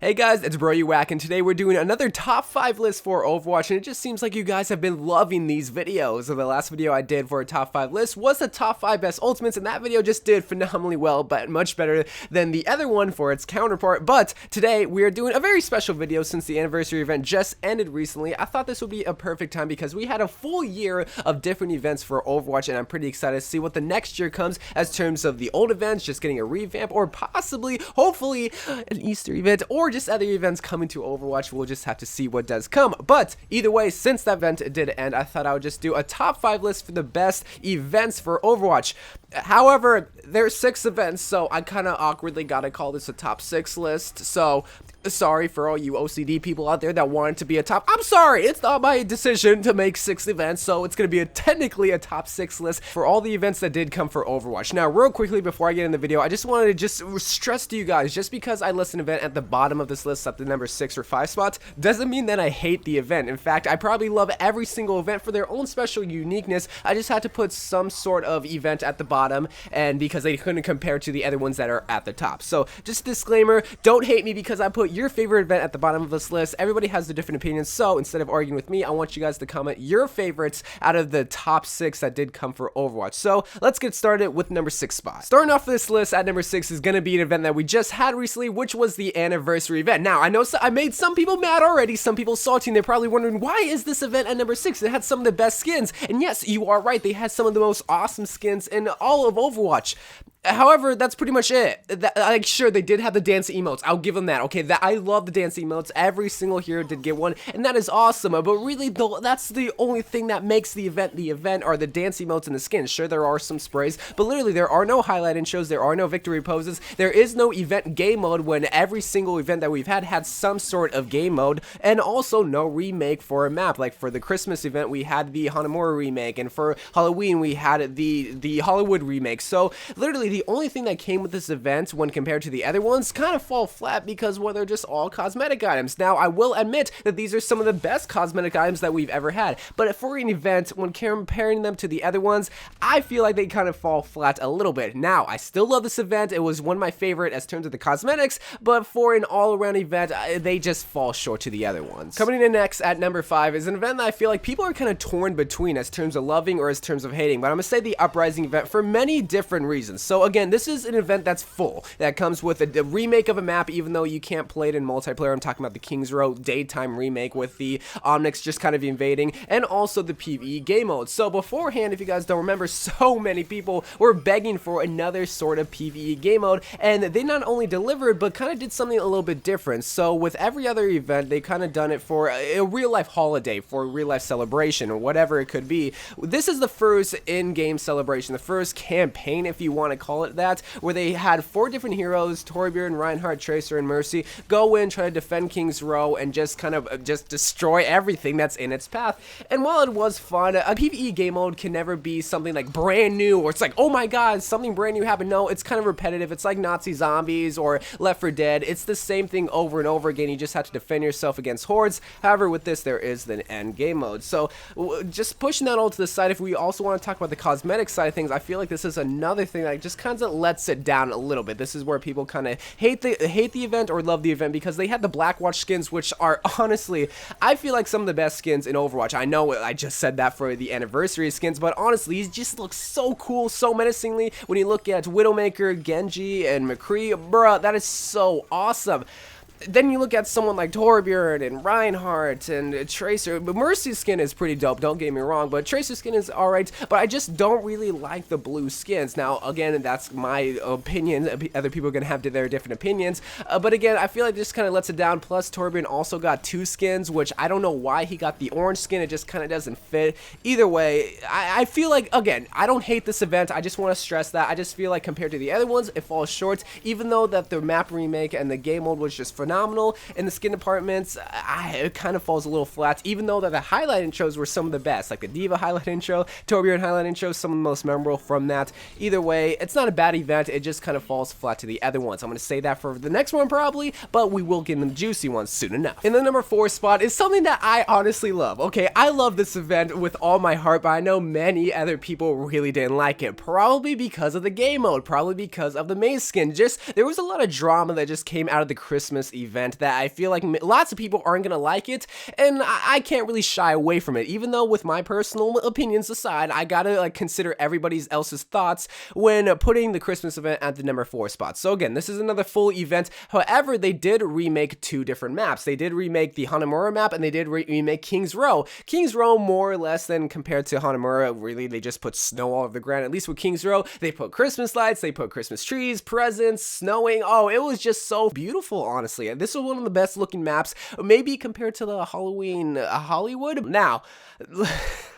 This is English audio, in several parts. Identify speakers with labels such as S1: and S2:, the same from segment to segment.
S1: Hey guys, it's YOU WACK, and today we're doing another top 5 list for Overwatch, and it just seems like you guys have been loving these videos. So the last video I did for a top 5 list was the top 5 best ultimates, and that video just did phenomenally well, but much better than the other one for its counterpart. But today we are doing a very special video since the anniversary event just ended recently. I thought this would be a perfect time because we had a full year of different events for Overwatch, and I'm pretty excited to see what the next year comes as terms of the old events, just getting a revamp, or possibly, hopefully, an Easter event, or just other events coming to Overwatch. We'll just have to see what does come. But either way, since that event did end, I thought I would just do a top 5 list for the best events for Overwatch. However, there's 6 events, so I kind of awkwardly gotta call this a top 6 list. So sorry for all you OCD people out there that want it to be a top. I'm sorry, it's not my decision to make 6 events, so it's gonna be technically a top 6 list for all the events that did come for Overwatch. Now, real quickly before I get in the video, I just wanted to stress to you guys, just because I list an event at the bottom of this list at the number 6 or 5 spots, doesn't mean that I hate the event. In fact, I probably love every single event for their own special uniqueness. I just had to put some sort of event at the bottom, and because they couldn't compare to the other ones that are at the top. So just disclaimer, don't hate me because I put your favorite event at the bottom of this list. Everybody has their different opinions, so instead of arguing with me, I want you guys to comment your favorites out of the top 6 that did come for Overwatch. So let's get started with number 6 spot. Starting off this list at number 6 is going to be an event that we just had recently, which was the anniversary event. Now, I know I made some people mad already, some people salty, and they're probably wondering, why is this event at number 6? It had some of the best skins, and yes, you are right, they had some of the most awesome skins in all of Overwatch. However, that's pretty much it. Sure, they did have the dance emotes. I'll give them that. Okay, I love the dance emotes. Every single hero did get one, and that is awesome. But really, though, that's the only thing that makes the event are the dance emotes and the skins. Sure, there are some sprays, but literally, there are no highlight intros. There are no victory poses. There is no event game mode when every single event that we've had some sort of game mode, and also no remake for a map. Like for the Christmas event, we had the Hanamura remake, and for Halloween, we had the Hollywood remake. So literally, the only thing that came with this event when compared to the other ones kind of fall flat because, well, they're just all cosmetic items. Now, I will admit that these are some of the best cosmetic items that we've ever had, but for an event, when comparing them to the other ones, I feel like they kind of fall flat a little bit. Now, I still love this event. It was one of my favorite as terms of the cosmetics, but for an all-around event, they just fall short to the other ones. Coming in next at number 5 is an event that I feel like people are kind of torn between as terms of loving or as terms of hating, but I'm gonna say the Uprising event for many different reasons. So again, this is an event that's full, that comes with a remake of a map, even though you can't play it in multiplayer. I'm talking about the Kings Row daytime remake with the Omnics just kind of invading, and also the PvE game mode. So beforehand, if you guys don't remember, so many people were begging for another sort of PvE game mode, and they not only delivered, but kind of did something a little bit different. So with every other event, they kind of done it for a real-life holiday, for a real-life celebration, or whatever it could be. This is the first in-game celebration, the first campaign, if you want to call it that, where they had 4 different heroes, Torbjorn, Reinhardt, Tracer, and Mercy, go in, try to defend King's Row, and just kind of just destroy everything that's in its path. And while it was fun, a PvE game mode can never be something like brand new, or it's like, oh my god, something brand new happened. No, it's kind of repetitive. It's like Nazi Zombies or Left 4 Dead. It's the same thing over and over again. You just have to defend yourself against hordes. However, with this, there is the end game mode. So just pushing that all to the side, if we also want to talk about the cosmetic side of things, I feel like this is another thing that just kind of lets it down a little bit. This is where people kind of hate the event or love the event because they had the Blackwatch skins, which are honestly, I feel like some of the best skins in Overwatch. I know I just said that for the anniversary skins, but honestly, these just look so cool, so menacingly. When you look at Widowmaker, Genji, and McCree, bruh, that is so awesome. Then you look at someone like Torbjorn and Reinhardt and Tracer. But Mercy's skin is pretty dope, don't get me wrong, but Tracer's skin is alright, but I just don't really like the blue skins. Now, again, that's my opinion. Other people are going to have their different opinions, but again, I feel like this kind of lets it down. Plus, Torbjorn also got 2 skins, which I don't know why he got the orange skin. It just kind of doesn't fit. Either way, I feel like, again, I don't hate this event. I just want to stress that. I just feel like compared to the other ones, it falls short, even though that the map remake and the game mode was just phenomenal. In the skin departments, it kind of falls a little flat, even though that the highlight intros were some of the best, like the Diva highlight intro, Torbjorn highlight intro, some of the most memorable from that. Either way, it's not a bad event, it just kind of falls flat to the other ones. I'm going to say that for the next one probably, but we will get in the juicy ones soon enough. In the number 4 spot is something that I honestly love. Okay, I love this event with all my heart, but I know many other people really didn't like it, probably because of the game mode, probably because of the main skin. Just, there was a lot of drama that just came out of the Christmas event that I feel like lots of people aren't gonna like it, and I can't really shy away from it, even though with my personal opinions aside, I gotta like consider everybody else's thoughts when putting the Christmas event at the number 4 spot. So again, this is another full event. However, they did remake 2 different maps. They did remake the Hanamura map, and they did remake King's Row. King's Row, more or less than compared to Hanamura, really they just put snow all over the ground. At least with King's Row, they put Christmas lights, they put Christmas trees, presents, snowing. Oh, it was just so beautiful, honestly. This was one of the best looking maps, maybe compared to the Halloween Hollywood. Now,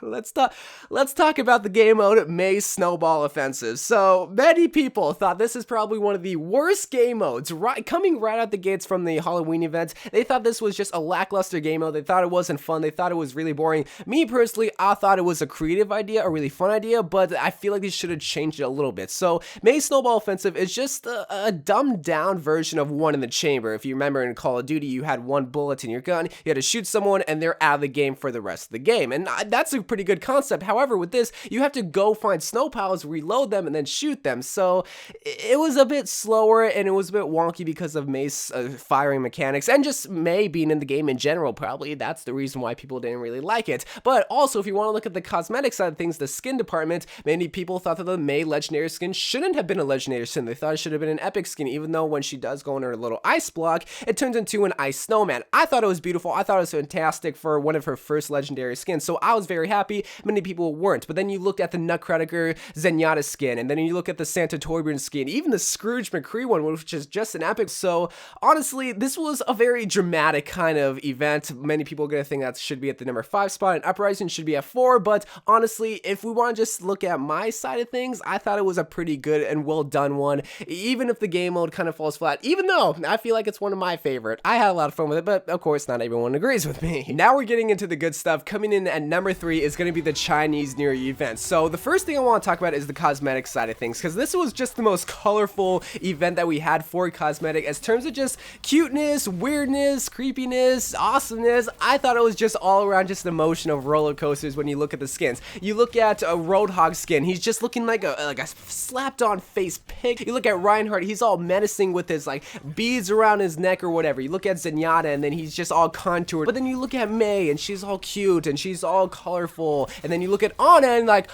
S1: let's talk about the game mode May's Snowball Offensive. So many people thought this is probably one of the worst game modes, coming right out the gates from the Halloween event. They thought this was just a lackluster game mode. They thought it wasn't fun. They thought it was really boring. Me personally, I thought it was a creative idea, a really fun idea, but I feel like they should have changed it a little bit. So May's Snowball Offensive is just a dumbed down version of One in the Chamber. If you remember in Call of Duty, you had 1 bullet in your gun, you had to shoot someone, and they're out of the game for the rest of the game. And that's a pretty good concept. However, with this, you have to go find snow piles, reload them, and then shoot them. So it was a bit slower, and it was a bit wonky because of May's firing mechanics, and just May being in the game in general. Probably that's the reason why people didn't really like it. But also, if you want to look at the cosmetic side of things, the skin department, many people thought that the May legendary skin shouldn't have been a legendary skin. They thought it should have been an epic skin, even though when she does go in her little ice block, it turns into an ice snowman. I thought it was beautiful. I thought it was fantastic for one of her first legendary skins, so I was very happy. Many people weren't. But then you looked at the Nutcracker Zenyatta skin, and then you look at the Santa Torbjorn skin, even the Scrooge McCree one, which is just an epic. So honestly, this was a very dramatic kind of event. Many people are going to think that should be at the number 5 spot, and Uprising should be at 4, but honestly, if we want to just look at my side of things, I thought it was a pretty good and well done one, even if the game mode kind of falls flat, even though I feel like it's one of my favorite. I had a lot of fun with it, but of course not everyone agrees with me. Now we're getting into the good stuff. Coming in at number 3 is going to be the Chinese New Year event. So the first thing I want to talk about is the cosmetic side of things, because this was just the most colorful event that we had for cosmetic. As terms of just cuteness, weirdness, creepiness, awesomeness, I thought it was just all around just an emotion of roller coasters when you look at the skins. You look at a Roadhog skin, he's just looking like a slapped on face pig. You look at Reinhardt, he's all menacing with his like beads around his neck or whatever. You look at Zenyatta, and then he's just all contoured. But then you look at May, and she's all cute and she's all colorful. And then you look at Ana, and like,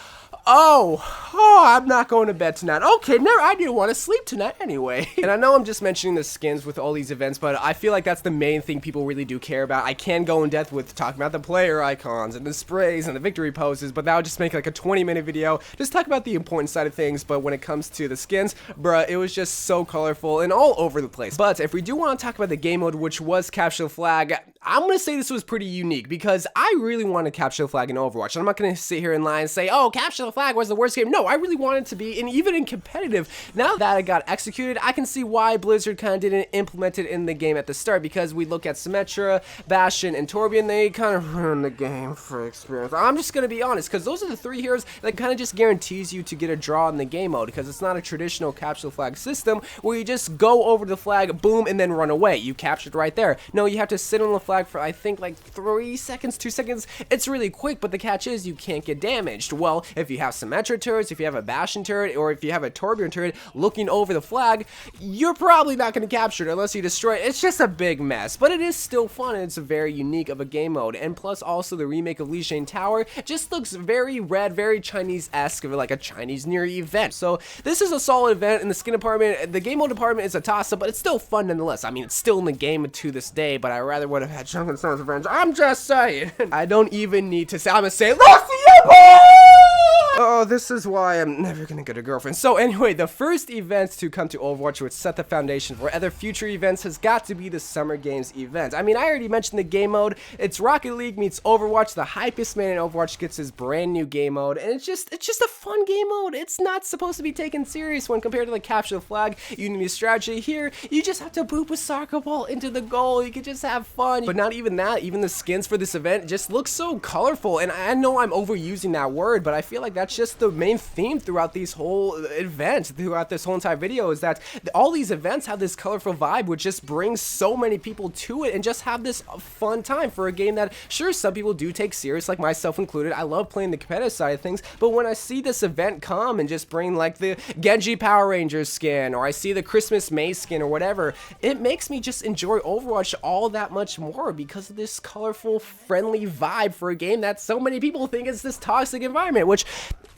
S1: oh, I'm not going to bed tonight. Okay, I didn't want to sleep tonight anyway. And I know I'm just mentioning the skins with all these events, but I feel like that's the main thing people really do care about. I can go in depth with talking about the player icons and the sprays and the victory poses, but that would just make like a 20-minute video. Just talk about the important side of things, but when it comes to the skins, bruh, it was just so colorful and all over the place. But if we do want to talk about the game mode, which was Capture the Flag, I'm going to say this was pretty unique because I really want to capture the flag in Overwatch. I'm not going to sit here and lie and say, oh, Capture the Flag was the worst game. No, I really wanted it to be, and even in competitive, now that it got executed, I can see why Blizzard kind of didn't implement it in the game at the start, because we look at Symmetra, Bastion, and Torbjorn, they kind of ruin the game for experience. I'm just going to be honest, because those are the 3 heroes that kind of just guarantees you to get a draw in the game mode, because it's not a traditional Capture the Flag system where you just go over the flag, boom, and then run away. You captured right there. No, you have to sit on the flag for, I think, like 3 seconds, 2 seconds. It's really quick, but the catch is you can't get damaged. Well, if you have Symmetra turrets, if you have a Bastion turret, or if you have a Torbjorn turret looking over the flag, you're probably not going to capture it unless you destroy it. It's just a big mess, but it is still fun, and it's a very unique of a game mode. And plus, also, the remake of Lijiang Tower just looks very red, very Chinese-esque, like a Chinese New Year event. So this is a solid event in the skin department. The game mode department is a toss-up, but it's still fun nonetheless. I mean, it's still in the game to this day, but I rather would have had Drunken Sons Revenge. I'm just saying. I don't even need to say. I'm gonna say, lost the Empire! Oh, this is why I'm never gonna get a girlfriend. So anyway, the first event to come to Overwatch, which set the foundation for other future events, has got to be the Summer Games event. I mean, I already mentioned the game mode. It's Rocket League meets Overwatch. The hypest man in Overwatch gets his brand new game mode, and it's just a fun game mode. It's not supposed to be taken serious when compared to the Capture the Flag. You need a strategy. Here, you just have to boop a soccer ball into the goal. You can just have fun. But not even that. Even the skins for this event just look so colorful. And I know I'm overusing that word, but I feel like that's much just the main theme throughout these whole events, throughout this whole entire video, is that all these events have this colorful vibe which just brings so many people to it and just have this fun time for a game that, sure, some people do take serious, like myself included. I love playing the competitive side of things, but when I see this event come and just bring like the Genji Power Rangers skin, or I see the Christmas May skin or whatever, it makes me just enjoy Overwatch all that much more because of this colorful, friendly vibe for a game that so many people think is this toxic environment, which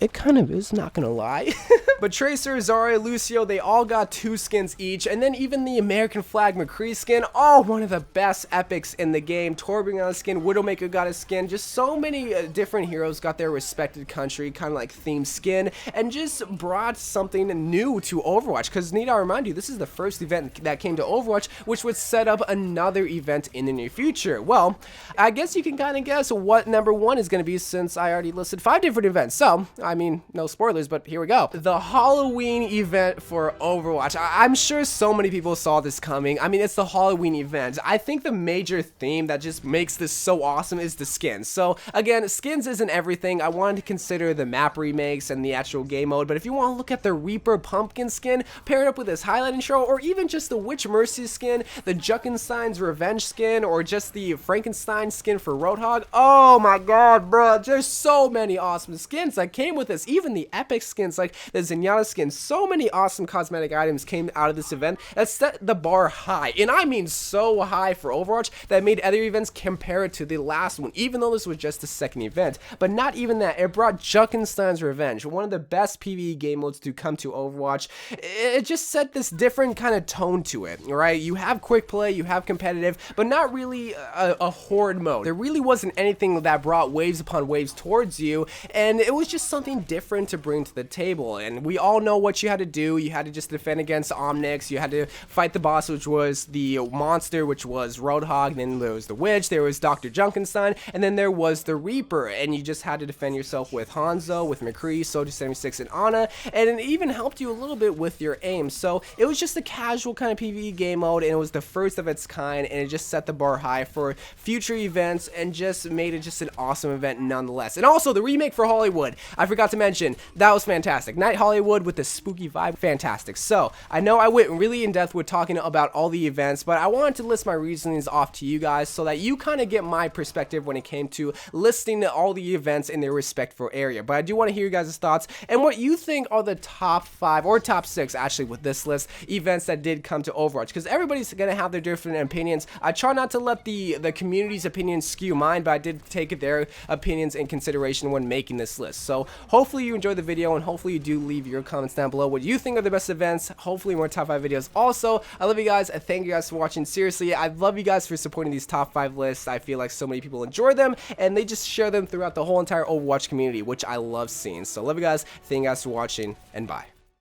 S1: it kind of is, not gonna lie. But Tracer, Zarya, Lucio, they all got 2 skins each, and then even the American flag McCree skin, one of the best epics in the game. Torbjorn got a skin, Widowmaker got a skin, just so many different heroes got their respected country, kind of like themed skin, and just brought something new to Overwatch, because need I remind you, this is the first event that came to Overwatch, which would set up another event in the near future. Well, I guess you can kind of guess what number 1 is going to be, since I already listed 5 different events, so, I mean, no spoilers, but here we go. The Halloween event for Overwatch. I'm sure so many people saw this coming. I mean, it's the Halloween event. I think the major theme that just makes this so awesome is the skins. So, again, skins isn't everything. I wanted to consider the map remakes and the actual game mode, but if you want to look at the Reaper pumpkin skin, pair it up with this highlight intro, or even just the Witch Mercy skin, the Juckenstein's Revenge skin, or just the Frankenstein skin for Roadhog, oh my god, bro, there's so many awesome skins that came with this. Even the epic skins like the Zenyatta skin, so many awesome cosmetic items came out of this event that set the bar high, and I mean so high for Overwatch that made other events compare it to the last one, even though this was just the second event. But not even that, it brought Juckenstein's Revenge, one of the best PvE game modes to come to Overwatch. It just set this different kind of tone to it, right? You have quick play, you have competitive, but not really a horde mode. There really wasn't anything that brought waves upon waves towards you, and it was just something different to bring to the table. And we all know what you had to do. You had to just defend against Omnix, you had to fight the boss, which was the monster, which was Roadhog, then there was the Witch, there was Dr. Junkenstein, and then there was the Reaper, and you just had to defend yourself with Hanzo, with McCree, Soldier 76, and Ana, and it even helped you a little bit with your aim. So it was just a casual kind of PvE game mode, and it was the first of its kind, and it just set the bar high for future events and just made it just an awesome event nonetheless. And also the remake for Hollywood, I forgot to mention, that was fantastic. Night Hollywood with the spooky vibe, fantastic. So I know I went really in depth with talking about all the events, but I wanted to list my reasonings off to you guys so that you kind of get my perspective when it came to listing all the events in their respectful area. But I do want to hear you guys' thoughts and what you think are the top 5 or top 6 actually with this list events that did come to Overwatch, because everybody's gonna have their different opinions. I try not to let the community's opinions skew mine, but I did take their opinions in consideration when making this list. So hopefully you enjoyed the video, and hopefully you do leave your comments down below what you think are the best events. Hopefully more top 5 videos. Also, I love you guys. I thank you guys for watching. Seriously, I love you guys for supporting these top 5 lists. I feel like so many people enjoy them, and they just share them throughout the whole entire Overwatch community, which I love seeing. So love you guys. Thank you guys for watching, and bye.